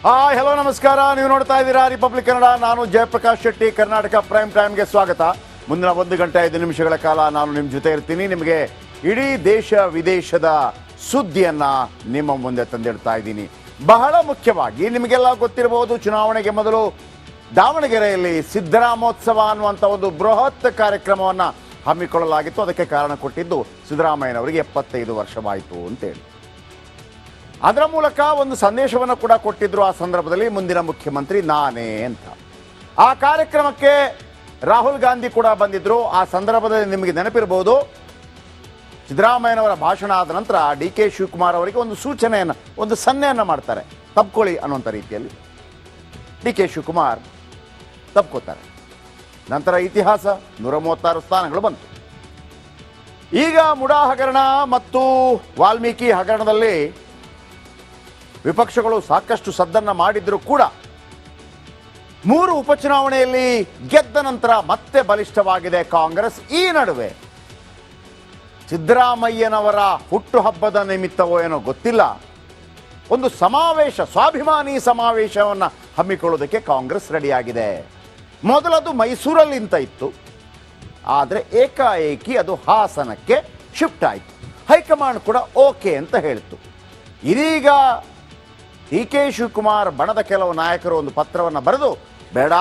Hi hello ನಮಸ್ಕಾರ. ನೀವು ನೋಡ್ತಾ ಇದ್ದೀರಾ ರಿಪಬ್ಲಿಕ್ ಕನ್ನಡ. ನಾನು ಜಯಪ್ರಕಾಶ್ ಶೆಟ್ಟಿ. ಕರ್ನಾಟಕ ಪ್ರೈಮ್ ಟೈಮ್ಗೆ ಸ್ವಾಗತ. ಮುಂದಿನ 1 ಗಂಟೆ 5 ನಿಮಿಷಗಳ ಕಾಲ ನಾನು ನಿಮ್ಮ ಜೊತೆ ಇರ್ತೀನಿ. ನಿಮಗೆ ಇಡೀ ದೇಶ ವಿದೇಶದ ಸುದ್ದಿಯನ್ನ ನಿಮ್ಮ ಮುಂದೆ ತಂದಿಡ್ತಾ ಇದ್ದೀನಿ. ಬಹಳ ಮುಖ್ಯವಾಗಿ ನಿಮಗೆಲ್ಲ ಗೊತ್ತಿರಬಹುದು, ಚುನಾವಣೆಗೆ ಮೊದಲು ದಾವಣಗೆರೆಯಲ್ಲಿ ಸಿದ್ದರಾಮೋತ್ಸವ ಅನ್ನುವಂಥ ಒಂದು ಬೃಹತ್ ಕಾರ್ಯಕ್ರಮವನ್ನು ಹಮ್ಮಿಕೊಳ್ಳಲಾಗಿತ್ತು. ಅದಕ್ಕೆ ಕಾರಣ ಕೊಟ್ಟಿದ್ದು ಸಿದ್ದರಾಮಯ್ಯನವರಿಗೆ 75 ವರ್ಷವಾಯಿತು ಅಂತೇಳಿ. ಅದರ ಮೂಲಕ ಒಂದು ಸಂದೇಶವನ್ನು ಕೂಡ ಕೊಟ್ಟಿದ್ರು. ಆ ಸಂದರ್ಭದಲ್ಲಿ ಮುಂದಿನ ಮುಖ್ಯಮಂತ್ರಿ ನಾನೇ ಅಂತ. ಆ ಕಾರ್ಯಕ್ರಮಕ್ಕೆ ರಾಹುಲ್ ಗಾಂಧಿ ಕೂಡ ಬಂದಿದ್ರು. ಆ ಸಂದರ್ಭದಲ್ಲಿ ನಿಮಗೆ ನೆನಪಿರಬಹುದು, ಸಿದ್ದರಾಮಯ್ಯನವರ ಭಾಷಣ ಆದ ನಂತರ DK ಶಿವಕುಮಾರ್ ಅವರಿಗೆ ಒಂದು ಸೂಚನೆಯನ್ನು, ಒಂದು ಸನ್ನೆಯನ್ನು ಮಾಡ್ತಾರೆ, ತಪ್ಕೊಳ್ಳಿ ಅನ್ನುವಂಥ ರೀತಿಯಲ್ಲಿ. DK ಶಿವಕುಮಾರ್ ತಪ್ಕೋತಾರೆ. ನಂತರ ಇತಿಹಾಸ 136 ಸ್ಥಾನಗಳು ಬಂತು. ಈಗ ಮುಡಾ ಹಗರಣ ಮತ್ತು ವಾಲ್ಮೀಕಿ ಹಗರಣದಲ್ಲಿ ವಿಪಕ್ಷಗಳು ಸಾಕಷ್ಟು ಸದ್ದನ್ನು ಮಾಡಿದ್ರು ಕೂಡ 3 ಉಪಚುನಾವಣೆಯಲ್ಲಿ ಗೆದ್ದ ನಂತರ ಮತ್ತೆ ಬಲಿಷ್ಠವಾಗಿದೆ ಕಾಂಗ್ರೆಸ್. ಈ ನಡುವೆ ಸಿದ್ದರಾಮಯ್ಯನವರ ಹುಟ್ಟುಹಬ್ಬದ ನಿಮಿತ್ತವೋ ಏನೋ ಗೊತ್ತಿಲ್ಲ, ಒಂದು ಸಮಾವೇಶ, ಸ್ವಾಭಿಮಾನಿ ಸಮಾವೇಶವನ್ನು ಹಮ್ಮಿಕೊಳ್ಳೋದಕ್ಕೆ ಕಾಂಗ್ರೆಸ್ ರೆಡಿಯಾಗಿದೆ. ಮೊದಲದು ಮೈಸೂರಲ್ಲಿ ಅಂತ ಇತ್ತು, ಆದರೆ ಏಕಾಏಕಿ ಅದು ಹಾಸನಕ್ಕೆ ಶಿಫ್ಟ್ ಆಯಿತು. ಹೈಕಮಾಂಡ್ ಕೂಡ ಓಕೆ ಅಂತ ಹೇಳಿತು. ಇದೀಗ DK ಶಿವಕುಮಾರ್ ಬಣದ ಕೆಲವು ನಾಯಕರು ಒಂದು ಪತ್ರವನ್ನು ಬರೆದು, ಬೇಡ,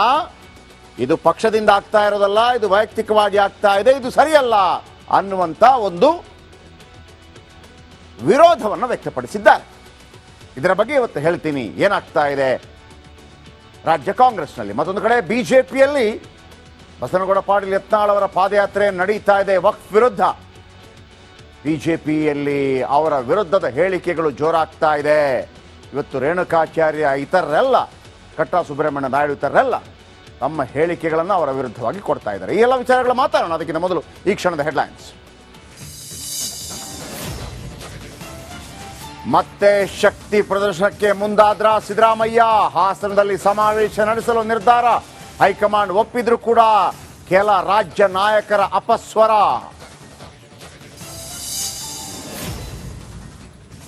ಇದು ಪಕ್ಷದಿಂದ ಆಗ್ತಾ ಇರೋದಲ್ಲ, ಇದು ವೈಯಕ್ತಿಕವಾಗಿ ಆಗ್ತಾ ಇದೆ, ಇದು ಸರಿಯಲ್ಲ ಅನ್ನುವಂಥ ಒಂದು ವಿರೋಧವನ್ನು ವ್ಯಕ್ತಪಡಿಸಿದ್ದಾರೆ. ಇದರ ಬಗ್ಗೆ ಇವತ್ತು ಹೇಳ್ತೀನಿ ಏನಾಗ್ತಾ ಇದೆ ರಾಜ್ಯ ಕಾಂಗ್ರೆಸ್ನಲ್ಲಿ. ಮತ್ತೊಂದು ಕಡೆ ಬಿಜೆಪಿಯಲ್ಲಿ ಬಸನಗೌಡ ಪಾಟೀಲ್ ಯತ್ನಾಳ್ ಅವರ ಪಾದಯಾತ್ರೆ ನಡೀತಾ ಇದೆ ವಕ್ಫ್ ವಿರುದ್ಧ. ಬಿಜೆಪಿಯಲ್ಲಿ ಅವರ ವಿರುದ್ಧದ ಹೇಳಿಕೆಗಳು ಜೋರಾಗ್ತಾ ಇದೆ. ಇವತ್ತು ರೇಣುಕಾಚಾರ್ಯ ಇತರರೆಲ್ಲ, ಕಟ್ಟಾ ಸುಬ್ರಹ್ಮಣ್ಯ ನಾಯ್ಡು ಇತರರೆಲ್ಲ ತಮ್ಮ ಹೇಳಿಕೆಗಳನ್ನು ಅವರ ವಿರುದ್ಧವಾಗಿ ಕೊಡ್ತಾ ಇದ್ದಾರೆ. ಈ ಎಲ್ಲ ವಿಚಾರಗಳು ಮಾತಾಡೋಣ. ಅದಕ್ಕಿಂತ ಮೊದಲು ಈ ಕ್ಷಣದ ಹೆಡ್ಲೈನ್ಸ್. ಮತ್ತೆ ಶಕ್ತಿ ಪ್ರದರ್ಶನಕ್ಕೆ ಮುಂದಾದ್ರ ಸಿದ್ದರಾಮಯ್ಯ. ಹಾಸನದಲ್ಲಿ ಸಮಾವೇಶ ನಡೆಸಲು ನಿರ್ಧಾರ. ಹೈಕಮಾಂಡ್ ಒಪ್ಪಿದ್ರು ಕೂಡ ಕೆಲ ರಾಜ್ಯ ನಾಯಕರ ಅಪಸ್ವರ.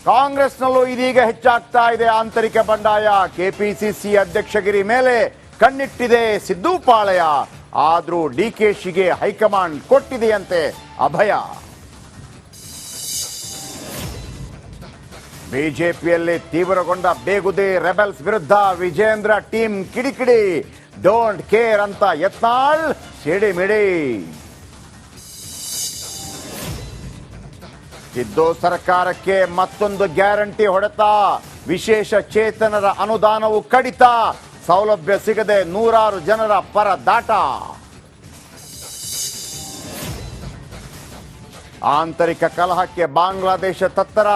ಕಾಂಗ್ರೆಸ್ನಲ್ಲೂ ಇದೀಗ ಹೆಚ್ಚಾಗ್ತಾ ಇದೆ ಆಂತರಿಕ ಬಂಡಾಯ. ಕೆಪಿಸಿಸಿ ಅಧ್ಯಕ್ಷಗಿರಿ ಮೇಲೆ ಕಣ್ಣಿಟ್ಟಿದೆ ಸಿದ್ದು ಪಾಳಯ. ಆದ್ರೂ DKಶಿಗೆ ಹೈಕಮಾಂಡ್ ಕೊಟ್ಟಿದೆಯಂತೆ ಅಭಯ. ಬಿಜೆಪಿಯಲ್ಲಿ ತೀವ್ರಗೊಂಡ ಬೇಗುದಿ ರೆಬೆಲ್ಸ್ ವಿರುದ್ಧ ವಿಜೇಂದ್ರ ಟೀಮ್ ಕಿಡಿಕಿಡಿ. ಡೋಂಟ್ ಕೇರ್ ಅಂತ ಯತ್ನಾಳ್ ಸಿಡಿಮಿಡಿ. ಸಿದ್ದು ಸರ್ಕಾರಕ್ಕೆ ಮತ್ತೊಂದು ಗ್ಯಾರಂಟಿ ಹೊಡೆತ. ವಿಶೇಷ ಚೇತನರ ಅನುದಾನವು ಕಡಿತ. ಸೌಲಭ್ಯ ಸಿಗದೆ 100 ಜನರ ಪರದಾಟ. ಆಂತರಿಕ ಕಲಹಕ್ಕೆ ಬಾಂಗ್ಲಾದೇಶ ತತ್ತರ.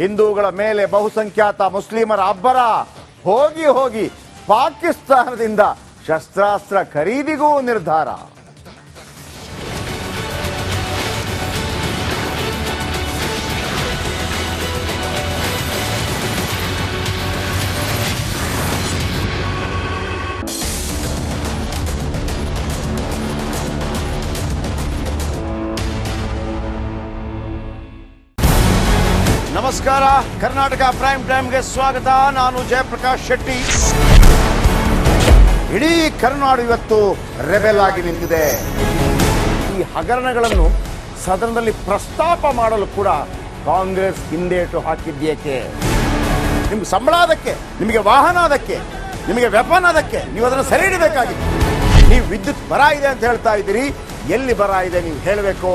ಹಿಂದೂಗಳ ಮೇಲೆ ಬಹುಸಂಖ್ಯಾತ ಮುಸ್ಲಿಮರ ಅಬ್ಬರ. ಹೋಗಿ ಹೋಗಿ ಪಾಕಿಸ್ತಾನದಿಂದ ಶಸ್ತ್ರಾಸ್ತ್ರ ಖರೀದಿಗೂ ನಿರ್ಧಾರ. ನಮಸ್ಕಾರ, ಕರ್ನಾಟಕ ಪ್ರೈಮ್ ಟೈಮ್ಗೆ ಸ್ವಾಗತ. ನಾನು ಜಯಪ್ರಕಾಶ್ ಶೆಟ್ಟಿ. ಇಡೀ ಕರ್ನಾಡು ಇವತ್ತು ರೆಬೆಲ್ ಆಗಿ ನಿಂತಿದೆ. ಈ ಹಗರಣಗಳನ್ನು ಸದನದಲ್ಲಿ ಪ್ರಸ್ತಾಪ ಮಾಡಲು ಕೂಡ ಕಾಂಗ್ರೆಸ್ ಹಿಂದೇಟು ಹಾಕಿದ್ದೇಕೆ? ನಿಮ್ಗೆ ಸಂಬಳ ಅದಕ್ಕೆ, ನಿಮಗೆ ವಾಹನ ಅದಕ್ಕೆ, ನಿಮಗೆ ವೆಪನ್ ಅದಕ್ಕೆ, ನೀವು ಅದನ್ನು ಸೆರೆ ಹಿಡಬೇಕಾಗಿತ್ತು. ನೀವು ವಿದ್ಯುತ್ ಬರ ಇದೆ ಅಂತ ಹೇಳ್ತಾ ಇದ್ದೀರಿ, ಎಲ್ಲಿ ಬರ ಇದೆ ನೀವು ಹೇಳಬೇಕು.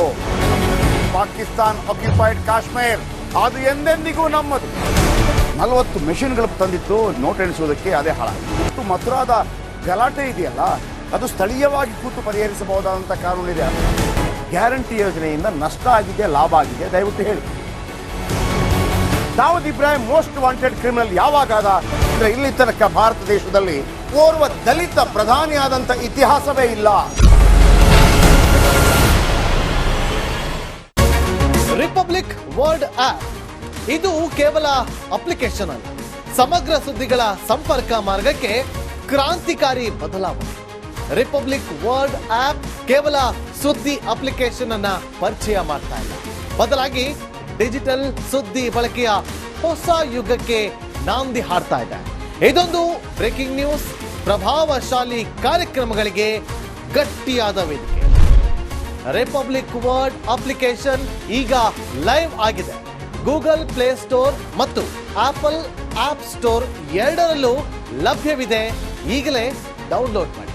ಪಾಕಿಸ್ತಾನ್ ಆಕ್ಯುಪೈಡ್ ಕಾಶ್ಮೀರ್ ಅದು ಎಂದೆಂದಿಗೂ ನಮ್ಮದು. 40 ಮೆಷಿನ್ಗಳು ತಂದಿತ್ತು ನೋಟ್ ಎಣಿಸುವುದಕ್ಕೆ, ಅದೇ ಹಾಳಾಯಿತು. ಮಥುರಾದ ಗಲಾಟೆ ಇದೆಯಲ್ಲ, ಅದು ಸ್ಥಳೀಯವಾಗಿ ಕೂತು ಪರಿಹರಿಸಬಹುದಾದಂಥ ಕಾನೂನಿದೆ. ಗ್ಯಾರಂಟಿ ಯೋಜನೆಯಿಂದ ನಷ್ಟ ಆಗಿದೆ, ಲಾಭ ಆಗಿದೆ, ದಯವಿಟ್ಟು ಹೇಳಿ. Dawood Ibrahim most wanted criminal ಯಾವಾಗಾದ ಅಂದ್ರೆ ಇಲ್ಲಿ ತನಕ ಭಾರತ ದೇಶದಲ್ಲಿ ಓರ್ವ ದಲಿತ ಪ್ರಧಾನಿಯಾದಂಥ ಇತಿಹಾಸವೇ ಇಲ್ಲ. ರಿಪಬ್ಲಿಕ್ ವರ್ಲ್ಡ್ ಆಪ್ ಇದು ಕೇವಲ ಅಪ್ಲಿಕೇಶನ್ ಅಲ್ಲ, ಸಮಗ್ರ ಸುದ್ದಿಗಳ ಸಂಪರ್ಕ ಮಾರ್ಗಕ್ಕೆ ಕ್ರಾಂತಿಕಾರಿ ಬದಲಾವಣೆ. ರಿಪಬ್ಲಿಕ್ ವರ್ಲ್ಡ್ ಆಪ್ ಕೇವಲ ಸುದ್ದಿ ಅಪ್ಲಿಕೇಶನ್ ಅನ್ನ ಪರಿಚಯ ಮಾಡ್ತಾ ಇಲ್ಲ, ಬದಲಾಗಿ ಡಿಜಿಟಲ್ ಸುದ್ದಿ ಬಳಕೆಯ ಹೊಸ ಯುಗಕ್ಕೆ ನಾಂದಿ ಹಾಡ್ತಾ ಇದೆ. ಇದೊಂದು ಬ್ರೇಕಿಂಗ್ ನ್ಯೂಸ್, ಪ್ರಭಾವಶಾಲಿ ಕಾರ್ಯಕ್ರಮಗಳಿಗೆ ಗಟ್ಟಿಯಾದ ವೇದಿಕೆ. ರಿಪಬ್ಲಿಕ್ ವರ್ಡ್ ಅಪ್ಲಿಕೇಶನ್ ಈಗ ಲೈವ್ ಆಗಿದೆ. ಗೂಗಲ್ ಪ್ಲೇ ಸ್ಟೋರ್ ಮತ್ತು ಆಪಲ್ ಆಪ್ ಸ್ಟೋರ್ ಎರಡರಲ್ಲೂ ಲಭ್ಯವಿದೆ. ಈಗಲೇ ಡೌನ್ಲೋಡ್ ಮಾಡಿ.